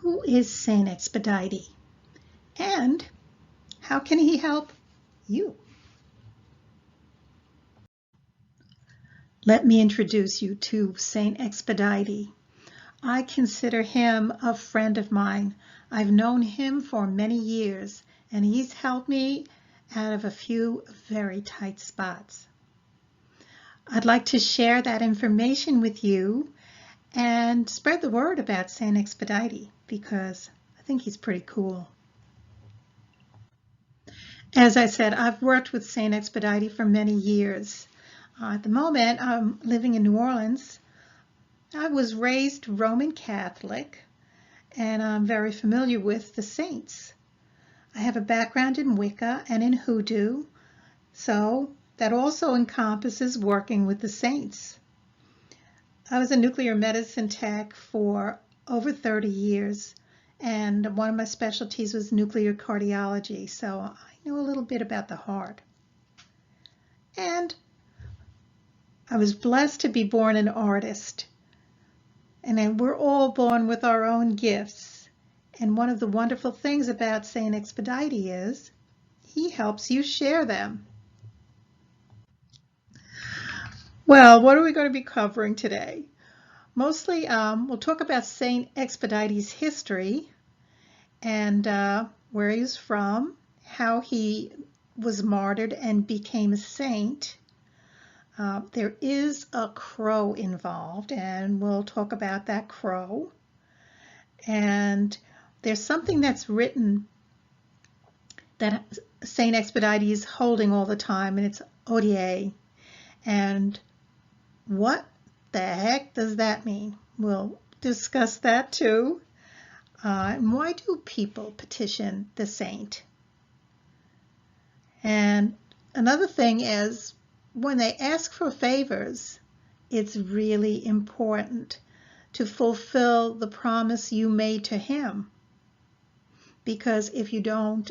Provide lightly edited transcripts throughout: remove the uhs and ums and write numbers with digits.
Who is Saint Expedite? And how can he help you? Let me introduce you to Saint Expedite. I consider him a friend of mine. I've known him for many years, and he's helped me out of a few very tight spots. I'd like to share that information with you and spread the word about Saint Expedite because I think he's pretty cool. As I said, I've worked with Saint Expedite for many years. At the moment, I'm living in New Orleans. I was raised Roman Catholic, and I'm very familiar with the saints. I have a background in Wicca and in Hoodoo, so that also encompasses working with the saints. I was a nuclear medicine tech for over 30 years, and one of my specialties was nuclear cardiology, so I know a little bit about the heart. And I was blessed to be born an artist. And then we're all born with our own gifts. And one of the wonderful things about Saint Expedite is he helps you share them. Well, what are we going to be covering today? Mostly we'll talk about Saint Expedite's history and where he was from, how he was martyred and became a saint. There is a crow involved, and we'll talk about that crow. And there's something that's written that Saint Expedite is holding all the time, and it's Odier. And what the heck does that mean? We'll discuss that too. And why do people petition the saint? And another thing is, when they ask for favors, it's really important to fulfill the promise you made to him. Because if you don't,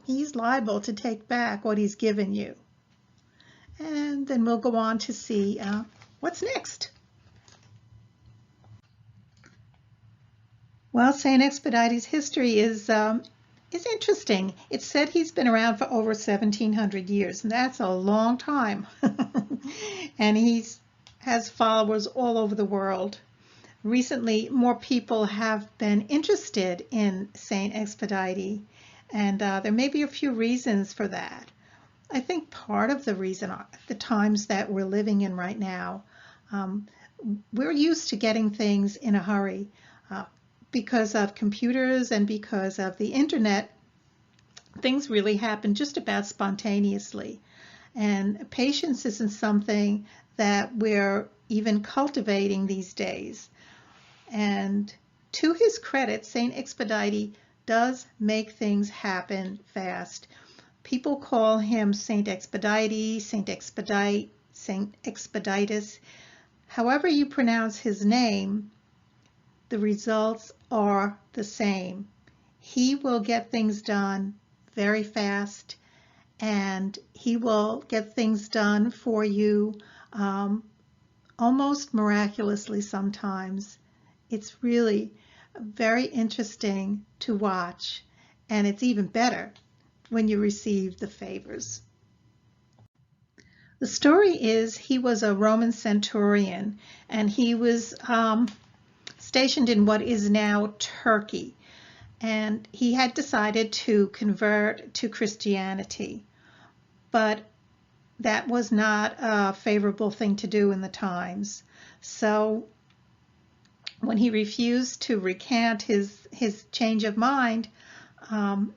he's liable to take back what he's given you. And then we'll go on to see what's next. Well, Saint Expedite's history is interesting. It said he's been around for over 1,700 years, and that's a long time. And he has followers all over the world. Recently, more people have been interested in Saint Expedite, and there may be a few reasons for that. I think part of the reason are the times that we're living in right now. We're used to getting things in a hurry. Because of computers and because of the internet, things really happen just about spontaneously. And patience isn't something that we're even cultivating these days. And to his credit, Saint Expedite does make things happen fast. People call him Saint Expedite, Saint Expedite, Saint Expeditus. However you pronounce his name, the results are the same. He will get things done very fast, and he will get things done for you almost miraculously sometimes. It's really very interesting to watch, and it's even better when you receive the favors. The story is he was a Roman centurion, and he was stationed in what is now Turkey, and he had decided to convert to Christianity, but that was not a favorable thing to do in the times. So when he refused to recant his change of mind,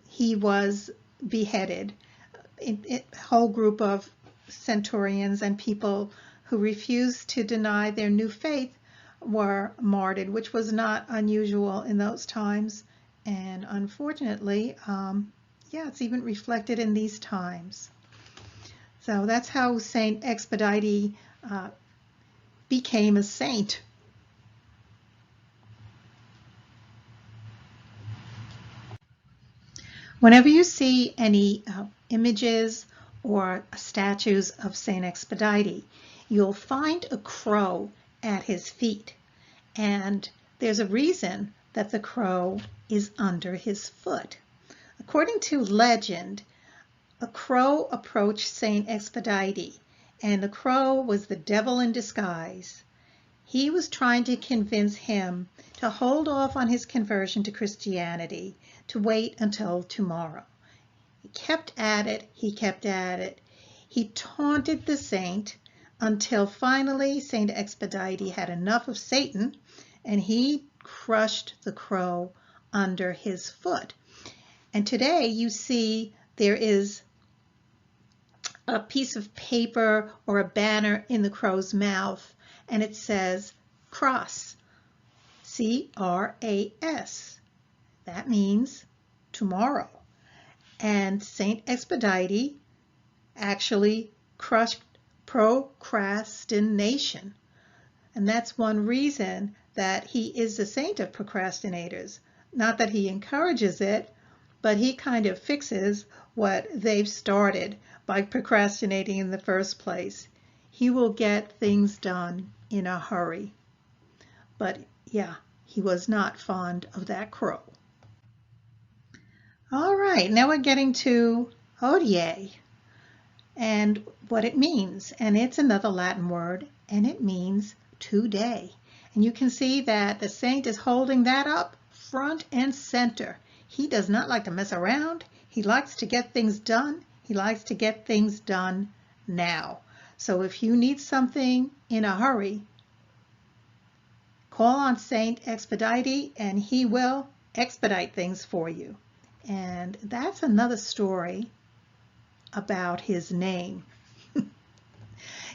he was beheaded. A whole group of centurions and people who refused to deny their new faith were martyred, which was not unusual in those times. And unfortunately, it's even reflected in these times. So that's how Saint Expedite became a saint. Whenever you see any images or statues of Saint Expedite, you'll find a crow at his feet. And there's a reason that the crow is under his foot. According to legend, a crow approached Saint Expedite, and the crow was the devil in disguise. He was trying to convince him to hold off on his conversion to Christianity, to wait until tomorrow. He kept at it, he kept at it. He taunted the saint until finally Saint Expedite had enough of Satan, and he crushed the crow under his foot. And today you see there is a piece of paper or a banner in the crow's mouth, and it says cross, C-R-A-S. That means tomorrow. And Saint Expedite actually crushed procrastination. And that's one reason that he is a saint of procrastinators. Not that he encourages it, but he kind of fixes what they've started by procrastinating in the first place. He will get things done in a hurry. But yeah, he was not fond of that crow. All right, now we're getting to hodie and what it means. And it's another Latin word, and it means today. And you can see that the saint is holding that up front and center. He does not like to mess around. He likes to get things done. He likes to get things done now. So if you need something in a hurry, call on Saint Expedite and he will expedite things for you. And that's another story about his name.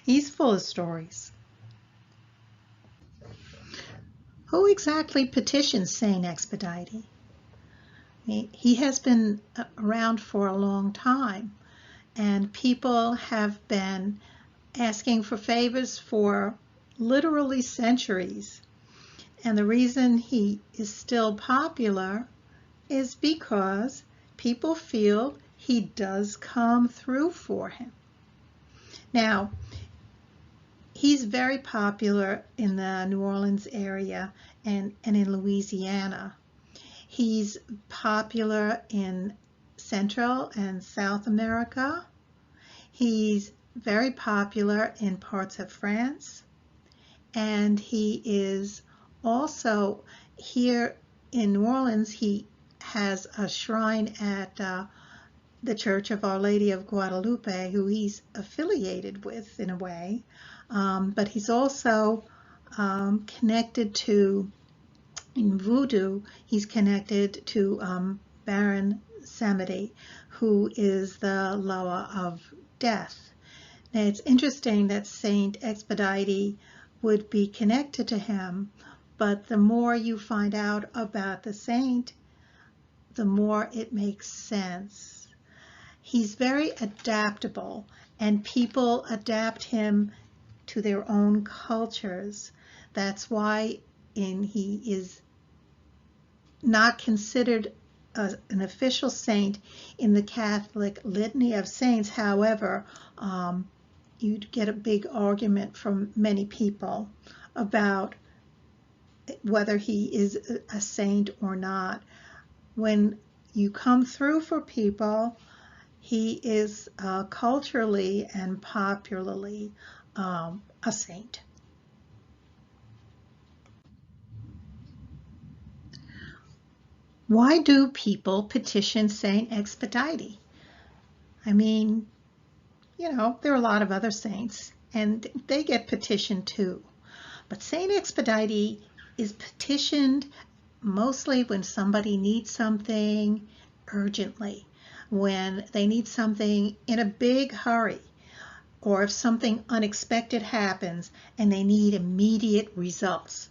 He's full of stories. Who exactly petitioned Saint Expedite? He has been around for a long time, and people have been asking for favors for literally centuries. And the reason he is still popular is because people feel he does come through for him. Now, he's very popular in the New Orleans area and in Louisiana. He's popular in Central and South America. He's very popular in parts of France. And he is also here in New Orleans. He has a shrine at the Church of Our Lady of Guadalupe, who he's affiliated with in a way. But he's also connected to, in voodoo, he's connected to Baron Samedi, who is the lover of death. Now it's interesting that Saint Expedite would be connected to him, but the more you find out about the saint, the more it makes sense. He's very adaptable, and people adapt him to their own cultures. That's why he is not considered an official saint in the Catholic Litany of Saints. However, you'd get a big argument from many people about whether he is a saint or not. When you come through for people, he is culturally and popularly a saint. Why do people petition Saint Expedite? I mean, you know, there are a lot of other saints, and they get petitioned too. But Saint Expedite is petitioned mostly when somebody needs something urgently, when they need something in a big hurry, or if something unexpected happens and they need immediate results.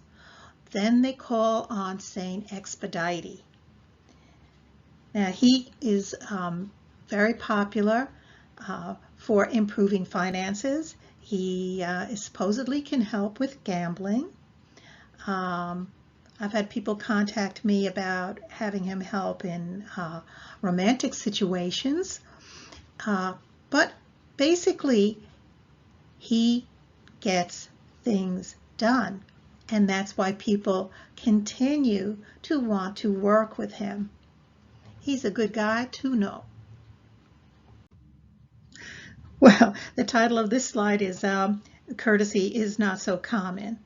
Then they call on Saint Expedite. Now, he is very popular for improving finances. He supposedly can help with gambling. I've had people contact me about having him help in romantic situations. But basically, he gets things done. And that's why people continue to want to work with him. He's a good guy to know. Well, the title of this slide is Courtesy is Not So Common,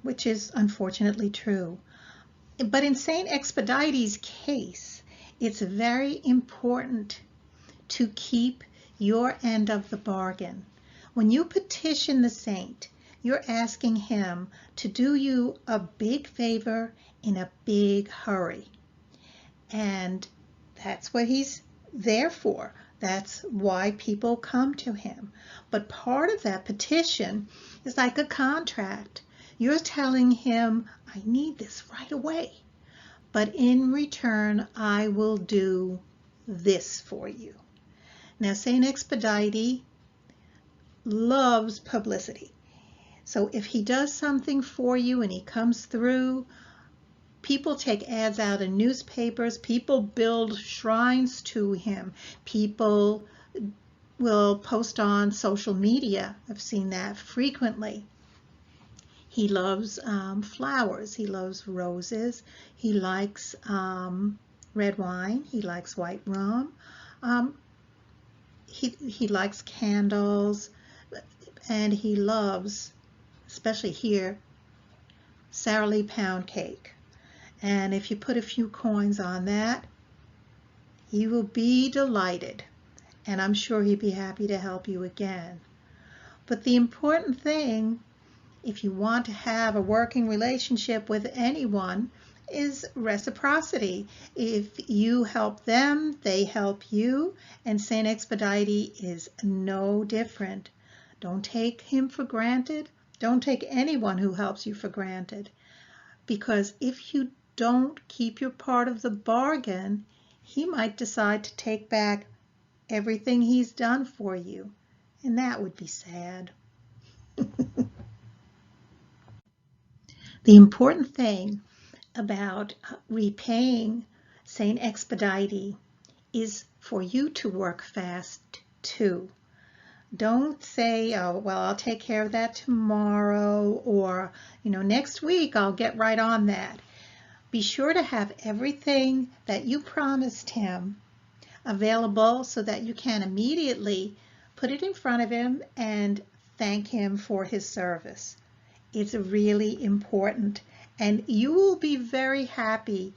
which is unfortunately true. But in St. Expedite's case, it's very important to keep your end of the bargain. When you petition the saint, you're asking him to do you a big favor in a big hurry. And that's what he's there for. That's why people come to him. But part of that petition is like a contract. You're telling him, I need this right away. But in return, I will do this for you. Now, St. Expedite loves publicity. So if he does something for you and he comes through, people take ads out in newspapers, people build shrines to him, people will post on social media. I've seen that frequently. He loves flowers, he loves roses, he likes red wine, he likes white rum, he likes candles, and he loves, especially here, sourly pound cake. And if you put a few coins on that, he will be delighted. And I'm sure he'd be happy to help you again. But the important thing, if you want to have a working relationship with anyone, is reciprocity. If you help them, they help you. And St. Expedite is no different. Don't take him for granted. Don't take anyone who helps you for granted. Because if you don't keep your part of the bargain, he might decide to take back everything he's done for you. And that would be sad. The important thing about repaying St. Expedite is for you to work fast too. Don't say, oh, well, I'll take care of that tomorrow, or, next week I'll get right on that. Be sure to have everything that you promised him available so that you can immediately put it in front of him and thank him for his service. It's really important, and you will be very happy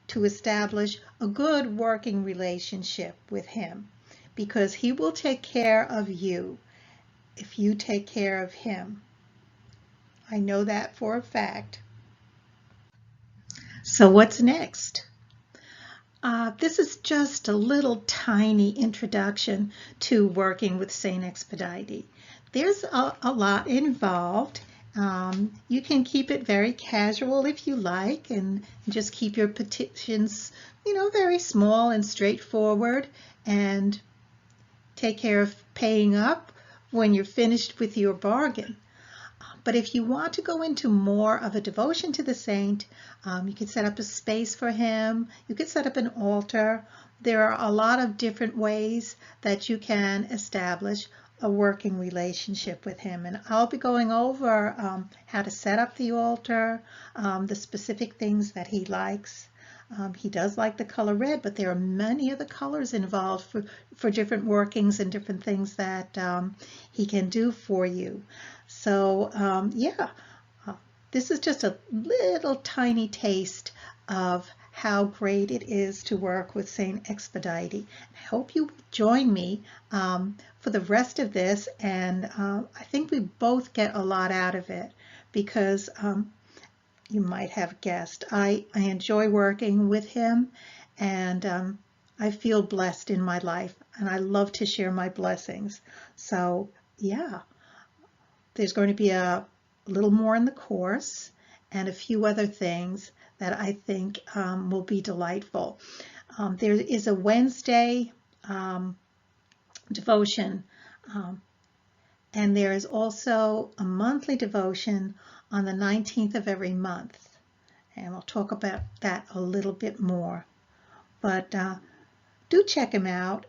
to establish a good working relationship with him, because he will take care of you if you take care of him. I know that for a fact. So what's next? This is just a little tiny introduction to working with St. Expedite. There's a lot involved. You can keep it very casual if you like, and just keep your petitions, very small and straightforward, and take care of paying up when you're finished with your bargain. But if you want to go into more of a devotion to the saint, you can set up a space for him. You can set up an altar. There are a lot of different ways that you can establish a working relationship with him. And I'll be going over how to set up the altar, the specific things that he likes. He does like the color red, but there are many other colors involved for different workings and different things that he can do for you. So this is just a little tiny taste of how great it is to work with St. Expedite. I hope you join me for the rest of this, and I think we both get a lot out of it, because you might have guessed, I enjoy working with him, and I feel blessed in my life, and I love to share my blessings. So yeah, there's going to be a little more in the course and a few other things that I think will be delightful. There is a Wednesday devotion, and there is also a monthly devotion on the 19th of every month. And we'll talk about that a little bit more. But do check him out.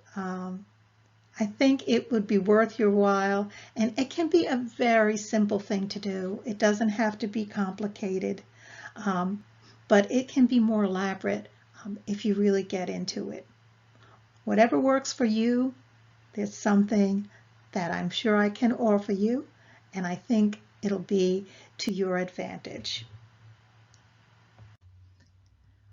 I think it would be worth your while, and it can be a very simple thing to do. It doesn't have to be complicated, but it can be more elaborate if you really get into it. Whatever works for you, there's something that I'm sure I can offer you, and I think it'll be to your advantage.